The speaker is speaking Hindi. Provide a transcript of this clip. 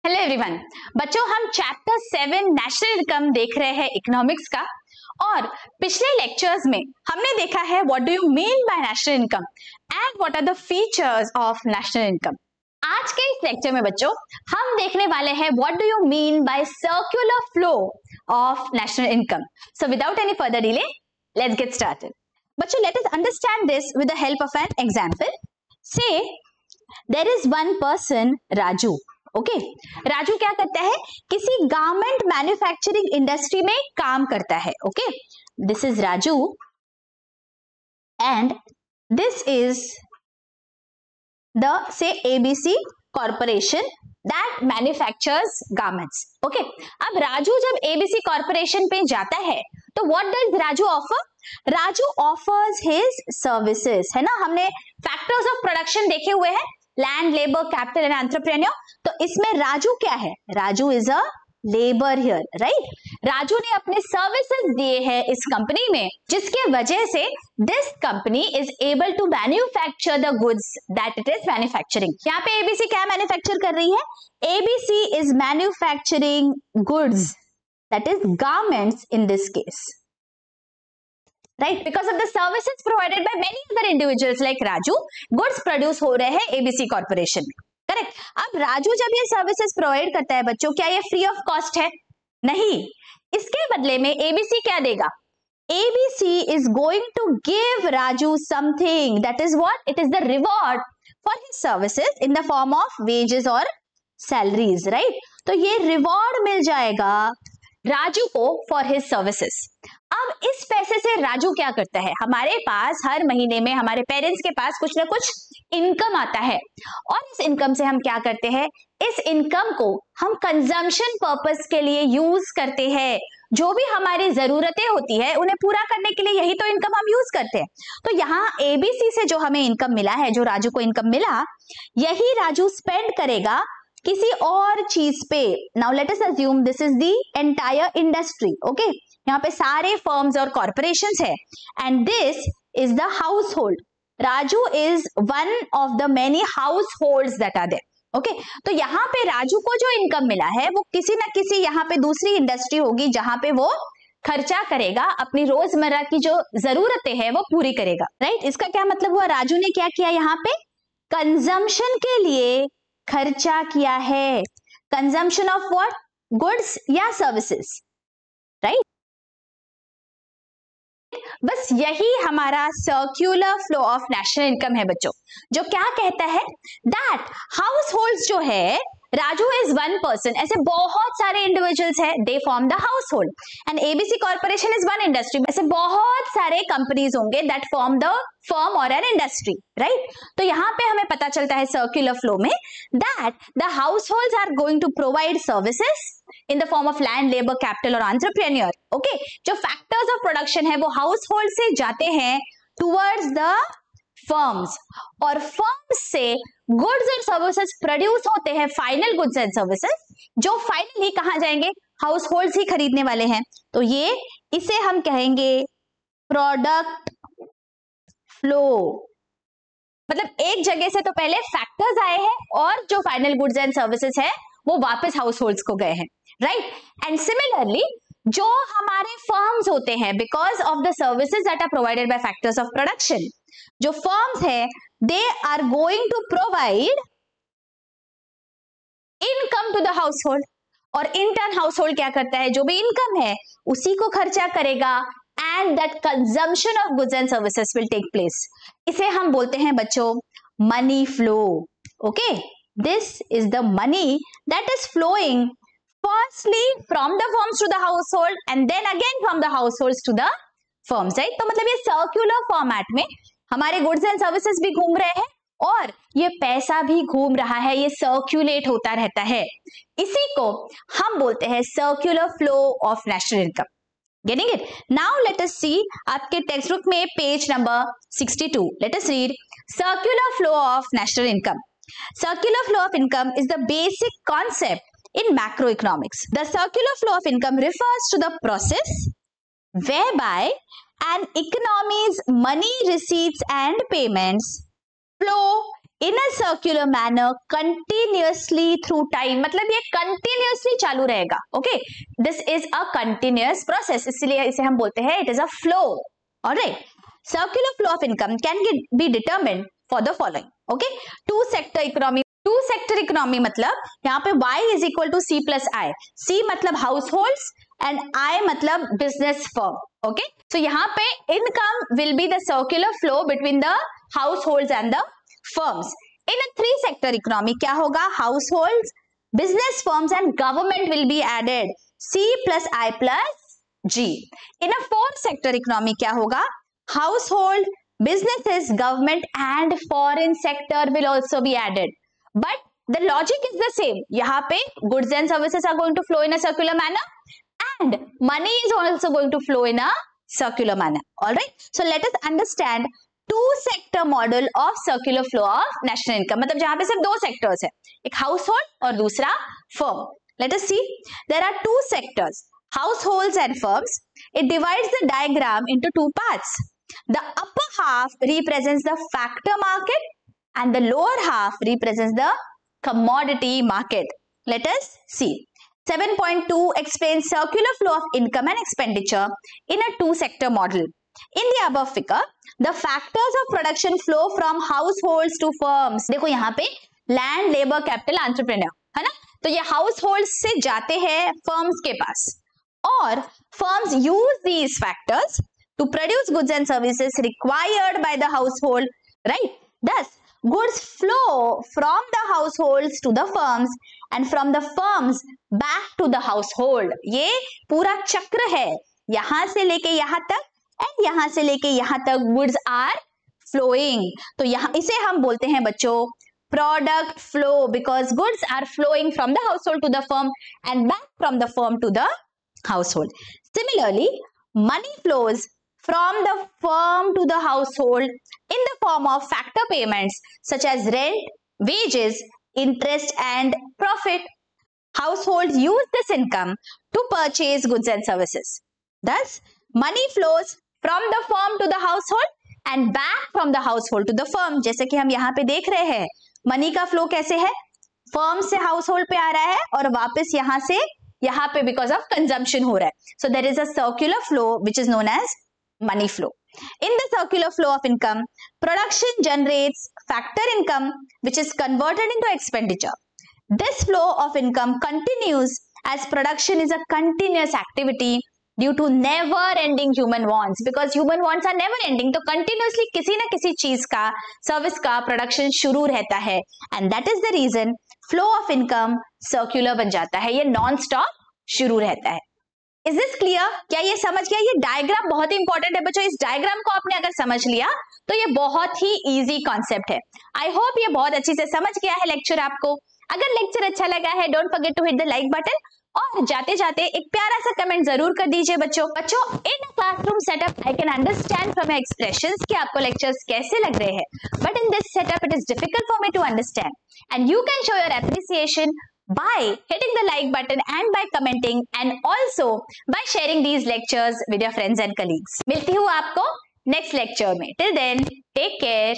हेलो एवरीवन, बच्चों हम चैप्टर 7 नेशनल इनकम देख रहे हैं इकोनॉमिक्स का। और पिछले लेक्चर्स में हमने देखा है what do you mean by national income and what are the features of national income. आज के इस लेक्चर में बच्चों हम देखने वाले हैं what do you mean by circular flow of national income. So without any further delay let's get started. बच्चों let us understand this with the help of an example. Say there is one person Raju. Okay, Raju क्या करता है? किसी गारमेंट मैन्युफैक्चरिंग इंडस्ट्री में काम करता है। Okay, this is Raju and this is the say ABC corporation that manufactures garments. Okay, अब राजू जब एबीसी कॉर्पोरेशन पे जाता है तो what does Raju offer? Raju offers his services, है ना। हमने फैक्टर्स ऑफ प्रोडक्शन देखे हुए हैं, land, labour, capital and entrepreneur. तो इसमें राजू क्या है? Raju is a labour here, right. Raju ने अपने सर्विसेज दिए हैं इस कंपनी में, जिसके वजह से this company is able to manufacture the goods that it is manufacturing. यहाँ पे एबीसी क्या मैन्युफैक्चर कर रही है? ABC is manufacturing goods that is garments in this case, right? Because of the services provided by many other individuals like Raju, goods produce हो रहे हैं एबीसी कॉर्पोरेशन में, करेक्ट। अब राजू जब ये सर्विसेज प्रोवाइड करता है बच्चों, क्या ये फ्री ऑफ कॉस्ट है? नहीं। इसके बदले में एबीसी क्या देगा? ABC is going to give Raju something, that is what? It is the reward for his services in the form of wages और सैलरीज, राइट। तो ये रिवॉर्ड मिल जाएगा राजू को फॉर हिज सर्विसेज। अब इस पैसे से राजू क्या करता है? हमारे पास हर महीने में हमारे पेरेंट्स के पास कुछ ना कुछ इनकम आता है और इस इनकम से हम क्या करते हैं? इस इनकम को हम कंजम्पशन पर्पस के लिए यूज करते हैं। जो भी हमारी जरूरतें होती है उन्हें पूरा करने के लिए यही तो इनकम हम यूज करते हैं। तो यहाँ एबीसी से जो हमें इनकम मिला है, जो राजू को इनकम मिला, यही राजू स्पेंड करेगा किसी और चीज पे। Now let us assume this is the entire industry. Okay, यहाँ पे सारे फर्म्स और कॉर्पोरेशंस है and this is the household. Raju is one of the many households that are there. Okay, तो यहाँ पे राजू को जो इनकम मिला है वो किसी ना किसी यहाँ पे दूसरी इंडस्ट्री होगी जहां पे वो खर्चा करेगा, अपनी रोजमर्रा की जो जरूरतें हैं वो पूरी करेगा, राइट। इसका क्या मतलब हुआ? राजू ने क्या किया? यहाँ पे कंजम्पशन के लिए खर्चा किया है। Consumption of what? गुड्स या सर्विसेज, राइट। बस यही हमारा circular flow of national income है बच्चों, जो क्या कहता है दैट हाउस होल्ड्स जो है, राजू इज वन पर्सन, ऐसे बहुत सारे इंडिविजुअल्स है, they form the household and ABC corporation is one industry. ऐसे बहुत सारे कंपनीज होंगे दैट फॉर्म द फर्म और एन इंडस्ट्री, राइट। तो यहाँ पे हमें पता चलता है सर्क्यूलर फ्लो में that the households are going to provide services in the form of land, labor, capital और entrepreneur. Okay, जो factors of production है वो household से जाते हैं towards the firms और firms से goods and services produce होते हैं, final goods and services, जो finally कहाँ जाएंगे? households ही खरीदने वाले हैं। तो ये इसे हम कहेंगे product flow। मतलब एक जगह से तो पहले फैक्टर्स आए हैं और जो फाइनल गुड्स एंड सर्विसेज है वो वापस हाउस होल्ड्स को गए हैं, राइट। एंड सिमिलरली जो हमारे फर्म्स होते हैं, because of the services that are provided by factors of production, जो फर्म्स है they are going to provide income to the household और इन टर्न हाउस होल्ड क्या करता है? जो भी इनकम है उसी को खर्चा करेगा and that consumption of goods and services will take place. इसे हम बोलते हैं बच्चों money flow. Okay, this is the money that is flowing firstly from the firms to the household and then again from the households to the firms, right? तो मतलब ये circular format में हमारे goods and services भी घूम रहे हैं और ये पैसा भी घूम रहा है, ये सर्क्यूलेट होता रहता है। इसी को हम बोलते हैं circular flow of national income. Getting it? Now let us see आपके टेक्स्ट बुक में page number 62. Let us read circular flow of national income. Circular flow of income is the basic concept in macroeconomics. The circular flow of income refers to the process whereby an economy's money receipts and payments flow in a circular manner continuously through time, मतलब ये कंटिन्यूअसली चालू रहेगा. Okay, this is a continuous process, इसलिए इसे हम बोलते हैं it is a flow. Alright, circular flow of income can be determined for the following. Okay, two sector economy. Two sector economy मतलब यहाँ पे Y is equal to C plus I. C मतलब हाउस होल्ड्स एंड I मतलब बिजनेस फर्म. ओके, सो यहाँ पे income will be the circular flow between the households and the firms. In a three sector economy क्या होगा? Households, business firms and government will be added, C plus I plus G. In a fourth sector economy क्या होगा? Household, businesses, government and foreign sector will also be added. But the logic is the same. यहाँ पे goods and services are going to flow in a circular manner and money is also going to flow in a circular manner. Alright. So let us understand two sector model of circular flow of national income. मतलब जहाँ पे सिर्फ दो sectors है, एक household और दूसरा firm. Let us see. There are two sectors, households and firms. It divides the diagram into two parts. The upper half represents the factor market and the lower half represents the commodity market. Let us see. 7.2 explains circular flow of income and expenditure in a two-sector model. In the above figure, the factors of production flow from households to firms. देखो यहाँ पे land, labor, capital, entrepreneur है ना, तो ये households से जाते हैं firms के पास और firms use these factors to produce goods and services required by the household, right? Thus, goods flow from the households to the firms and from the firms back to the household. ये पूरा चक्र है, यहां से लेके यहां तक and यहां से लेके यहां तक goods are flowing. तो यहां इसे हम बोलते हैं बच्चों product flow, because goods are flowing from the household to the firm and back from the firm to the household. Similarly, money flows from the firm to the household in the form of factor payments such as rent, wages, interest and profit. Households use this income to purchase goods and services. Thus, money flows from the firm to the household and back from the household to the firm. जैसे कि हम यहाँ पे देख रहे हैं, मनी का फ्लो कैसे है? फर्म से हाउसहोल्ड पे आ रहा है और वापस यहाँ से यहाँ पे बिकॉज ऑफ कंजम्पशन हो रहा है. So there is a circular flow which is known as money flow. In the circular flow of income, production generates factor income which is converted into expenditure. This flow of income continues as production is a continuous activity due to never ending human wants, because human wants are never ending. तो continuously किसी ना किसी चीज का, सर्विस का प्रोडक्शन शुरू रहता है and that is the reason flow of income circular बन जाता है, ये नॉन स्टॉप शुरू रहता है. Is this clear? क्या ये समझ गया? ये डायग्राम बहुत ही इंपॉर्टेंट है बच्चों. इस डायग्राम को आपने अगर समझ लिया तो ये बहुत ही इजी कॉन्सेप्ट है. आई होप ये बहुत अच्छी से समझ गया है लेक्चर आपको. अगर लेक्चर अच्छा लगा है, don't forget to hit the like button और जाते जाते एक प्यारा सा कमेंट जरूर कर दीजिए बच्चों. In classroom setup I can understand from expressions कि आपको लेक्चर्स कैसे लग रहे हैं, but in this setup it is difficult for me to understand and you can show your appreciation by hitting the like button and by commenting and also by sharing these lectures with your friends and colleagues. मिलती हूँ आपको next lecture में. Till then, take care.